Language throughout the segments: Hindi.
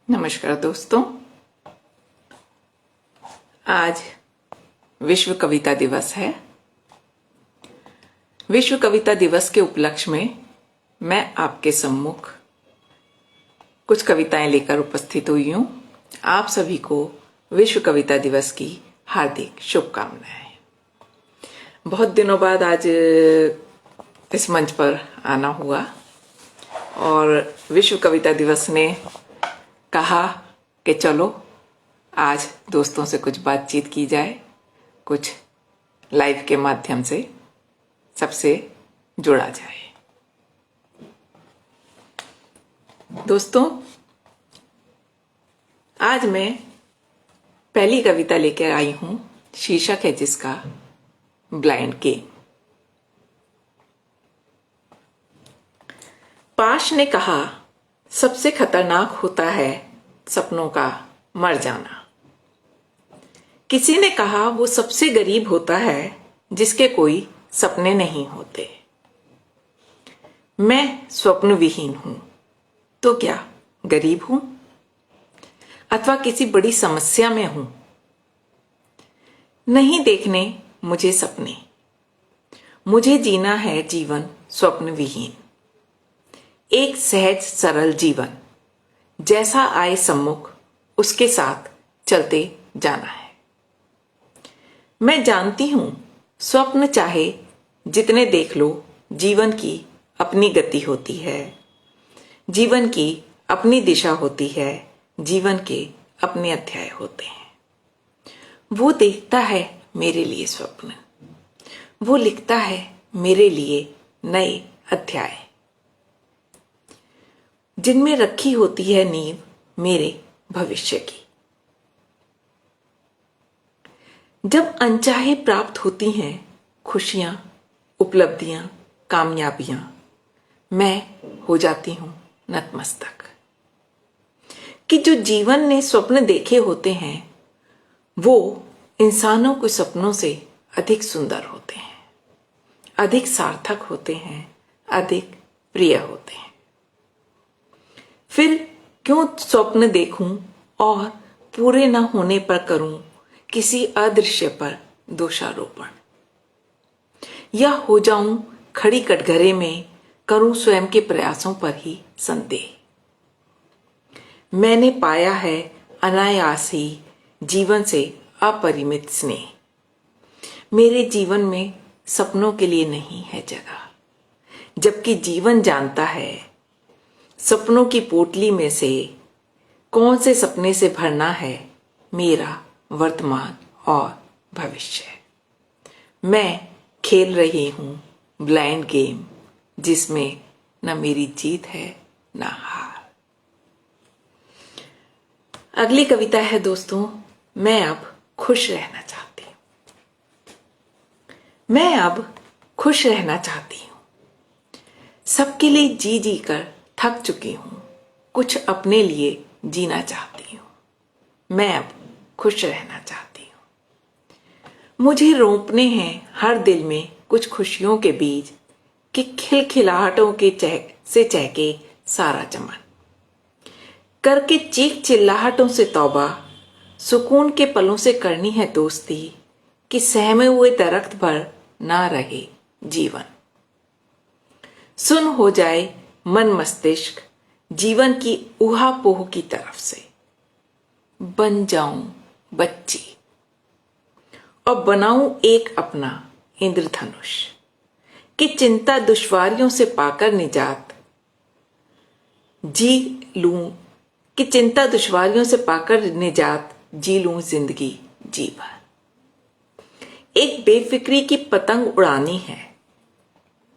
नमस्कार दोस्तों, आज विश्व कविता दिवस है। विश्व कविता दिवस के उपलक्ष्य में मैं आपके सम्मुख कुछ कविताएं लेकर उपस्थित हुई हूं। आप सभी को विश्व कविता दिवस की हार्दिक शुभकामनाएं। बहुत दिनों बाद आज इस मंच पर आना हुआ और विश्व कविता दिवस ने कहा कि चलो आज दोस्तों से कुछ बातचीत की जाए, कुछ लाइव के माध्यम से सबसे जुड़ा जाए। दोस्तों, आज मैं पहली कविता लेकर आई हूं, शीर्षक है जिसका ब्लाइंड गेम। पाश ने कहा, सबसे खतरनाक होता है सपनों का मर जाना। किसी ने कहा वो सबसे गरीब होता है जिसके कोई सपने नहीं होते। मैं स्वप्न विहीन हूं, तो क्या गरीब हूं अथवा किसी बड़ी समस्या में हूं? नहीं देखने मुझे सपने, मुझे जीना है जीवन स्वप्न विहीन। एक सहज सरल जीवन, जैसा आए सम्मुख उसके साथ चलते जाना है। मैं जानती हूं स्वप्न चाहे जितने देख लो, जीवन की अपनी गति होती है, जीवन की अपनी दिशा होती है, जीवन के अपने अध्याय होते हैं। वो देखता है मेरे लिए स्वप्न, वो लिखता है मेरे लिए नए अध्याय, जिनमें रखी होती है नींव मेरे भविष्य की। जब अनचाहे प्राप्त होती हैं खुशियां, उपलब्धियां, कामयाबियां, मैं हो जाती हूं नतमस्तक कि जो जीवन ने स्वप्न देखे होते हैं वो इंसानों के सपनों से अधिक सुंदर होते हैं, अधिक सार्थक होते हैं, अधिक प्रिय होते हैं। फिर क्यों स्वप्न देखूं और पूरे न होने पर करूं किसी अदृश्य पर दोषारोपण, या हो जाऊं खड़ी कटघरे में करूं स्वयं के प्रयासों पर ही संदेह। मैंने पाया है अनायास ही जीवन से अपरिमित स्नेह। मेरे जीवन में सपनों के लिए नहीं है जगह, जबकि जीवन जानता है सपनों की पोटली में से कौन से सपने से भरना है मेरा वर्तमान और भविष्य। मैं खेल रही हूं ब्लाइंड गेम, जिसमें न मेरी जीत है न हार। अगली कविता है दोस्तों, मैं अब खुश रहना चाहती हूं। मैं अब खुश रहना चाहती हूं, सबके लिए जी जी कर थक चुकी हूं, कुछ अपने लिए जीना चाहती हूं। मैं अब खुश रहना चाहती हूं। मुझे रोंपने हैं हर दिल में कुछ खुशियों के बीज कि खिलखिलाहटों के से चहके सारा चमन, करके चीख चिल्लाहटों से तौबा, सुकून के पलों से करनी है दोस्ती कि सहमे हुए दरख्त पर ना रहे जीवन। सुन हो जाए मन मस्तिष्क जीवन की ऊहापोह की तरफ से, बन जाऊं बच्ची और बनाऊं एक अपना इंद्रधनुष कि चिंता दुश्वारियों से पाकर निजात जी लूं, कि चिंता दुश्वारियों से पाकर निजात जी लूं जिंदगी जी भर। एक बेफिक्री की पतंग उड़ानी है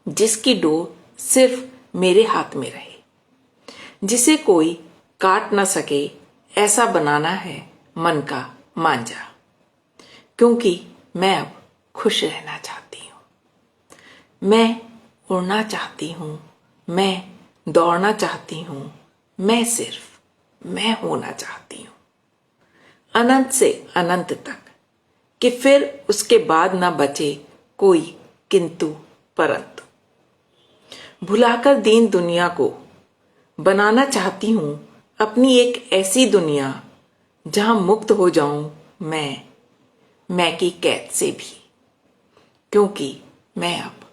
जिसकी डोर सिर्फ मेरे हाथ में रहे, जिसे कोई काट ना सके ऐसा बनाना है मन का मांझा, क्योंकि मैं अब खुश रहना चाहती हूं। मैं उड़ना चाहती हूं, मैं दौड़ना चाहती हूं, मैं सिर्फ मैं होना चाहती हूं अनंत से अनंत तक, कि फिर उसके बाद ना बचे कोई किंतु परंतु। भुलाकर दीन दुनिया को बनाना चाहती हूं अपनी एक ऐसी दुनिया जहां मुक्त हो जाऊं मैं की कैद से भी, क्योंकि मैं अब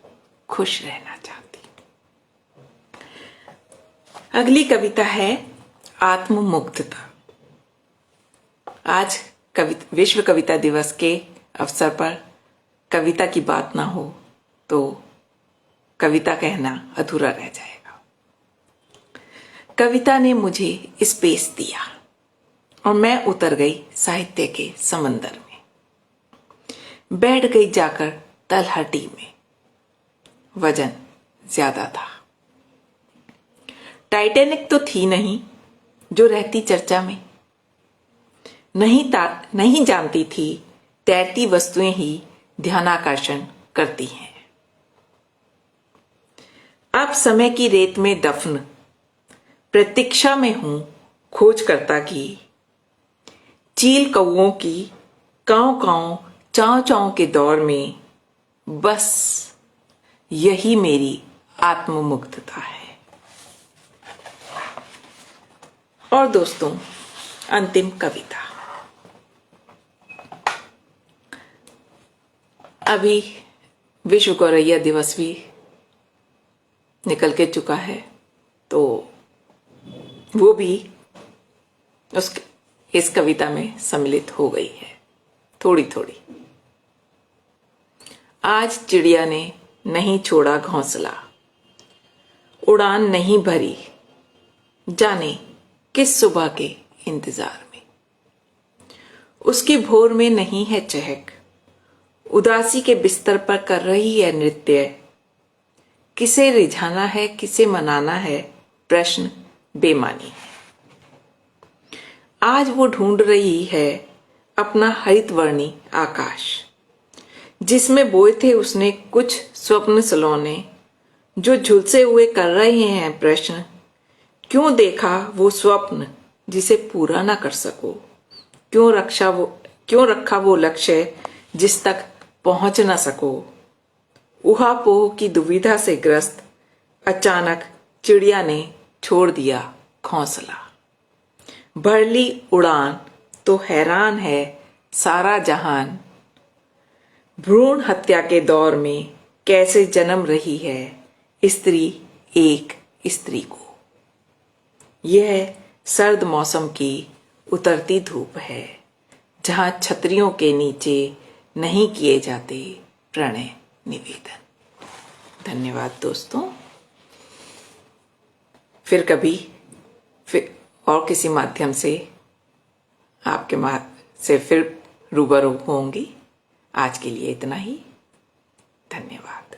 खुश रहना चाहती हूं। अगली कविता है आत्ममुग्धता। आज विश्व कविता दिवस के अवसर पर कविता की बात ना हो तो कविता कहना अधूरा रह जाएगा। कविता ने मुझे स्पेस दिया और मैं उतर गई साहित्य के समंदर में, बैठ गई जाकर तलहटी में। वजन ज्यादा था, टाइटैनिक तो थी नहीं जो रहती चर्चा में। नहीं जानती थी तैरती वस्तुएं ही ध्यानाकर्षण करती हैं। अब समय की रेत में दफन प्रतीक्षा में हूं खोजकर्ता की। चील कौओं की कांव कांव चाव चाव के दौर में बस यही मेरी आत्ममुग्धता है। और दोस्तों, अंतिम कविता। अभी विश्व गौरैया दिवस भी निकल के चुका है, तो वो भी इस कविता में सम्मिलित हो गई है थोड़ी थोड़ी। आज चिड़िया ने नहीं छोड़ा घोंसला, उड़ान नहीं भरी, जाने किस सुबह के इंतजार में। उसकी भोर में नहीं है चहक, उदासी के बिस्तर पर कर रही है नृत्य। किसे रिझाना है किसे मनाना है, प्रश्न बेमानी है। आज वो ढूंढ रही है अपना हरितवर्णी आकाश, जिसमें बोए थे उसने कुछ स्वप्न सलोने, जो झुलसे हुए कर रहे हैं प्रश्न। क्यों देखा वो स्वप्न जिसे पूरा ना कर सको, क्यों रखा वो लक्ष्य जिस तक पहुंच ना सको। उहापोह की दुविधा से ग्रस्त अचानक चिड़िया ने छोड़ दिया घोंसला। भर ली उड़ान तो हैरान है सारा जहान, भ्रूण हत्या के दौर में कैसे जन्म रही है स्त्री एक स्त्री को। यह सर्द मौसम की उतरती धूप है, जहां छतरियों के नीचे नहीं किए जाते प्रणय निवेदन। धन्यवाद दोस्तों। फिर और किसी माध्यम से से फिर रूबरू होंगी। आज के लिए इतना ही। धन्यवाद।